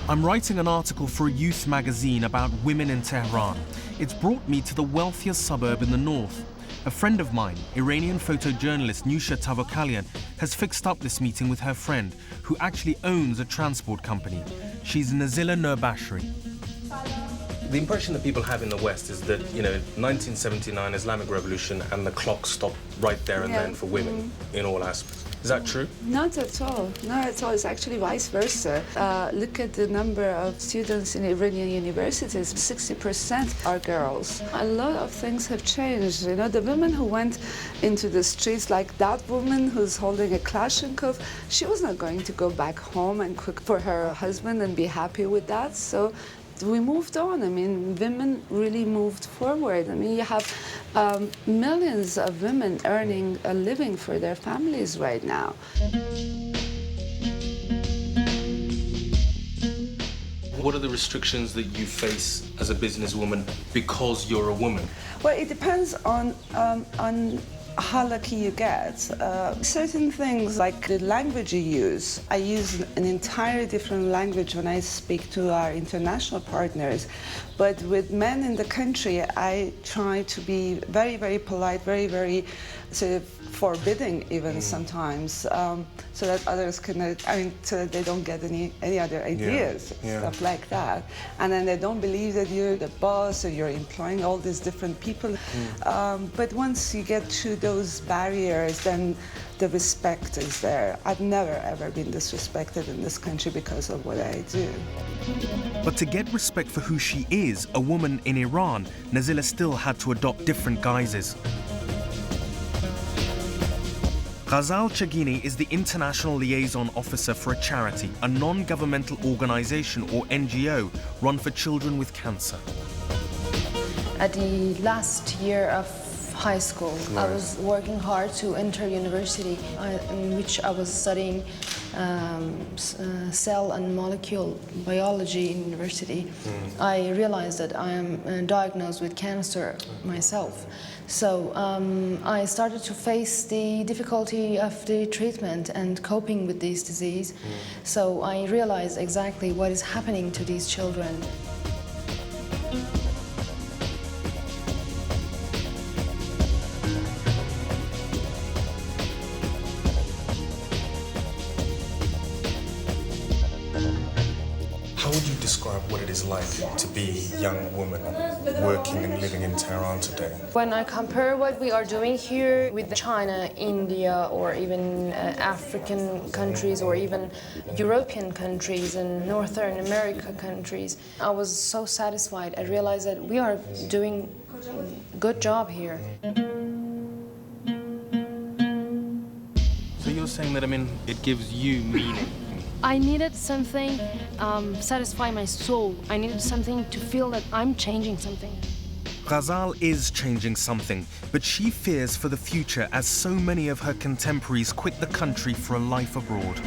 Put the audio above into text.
I'm writing an article for a youth magazine about women in Tehran. It's brought me to the wealthiest suburb in the north. A friend of mine, Iranian photojournalist Nusha Tavakalian, has fixed up this meeting with her friend, who actually owns a transport company. She's Nazila Nurbashri. The impression that people have in the West is that, 1979 Islamic Revolution and the clock stopped right there and then for women in all aspects. Is that true? Not at all. Not at all. It's actually vice versa. Look at the number of students in Iranian universities. 60% are girls. A lot of things have changed. The women who went into the streets, like that woman who's holding a Kalashnikov, she was not going to go back home and cook for her husband and be happy with that. So we moved on. Women really moved forward. You have millions of women earning a living for their families right now. What are the restrictions that you face as a businesswoman because you're a woman? Well, it depends on how lucky you get. Certain things like the language you use. I use an entirely different language when I speak to our international partners. But with men in the country, I try to be very, very polite, very, very sort of forbidding even sometimes, so that others can, so that they don't get any other ideas, stuff like that. And then they don't believe that you're the boss or you're employing all these different people. But once you get to those barriers, then the respect is there. I've never, ever been disrespected in this country because of what I do. But to get respect for who she is, a woman in Iran, Nazila still had to adopt different guises. Ghazal Chagini is the International Liaison Officer for a charity, a non-governmental organization or NGO run for children with cancer. At the last year of high school, I was working hard to enter university, in which I was studying cell and molecule biology in university. I realized that I am diagnosed with cancer myself. So I started to face the difficulty of the treatment and coping with this disease. So I realized exactly what is happening to these children. How would you describe what it is like to be a young woman working and living in Tehran today? When I compare what we are doing here with China, India, or even African countries, or even European countries and Northern America countries, I was so satisfied. I realized that we are doing a good job here. So you're saying that, it gives you meaning? I needed something satisfy my soul. I needed something to feel that I'm changing something. Ghazal is changing something, but she fears for the future as so many of her contemporaries quit the country for a life abroad.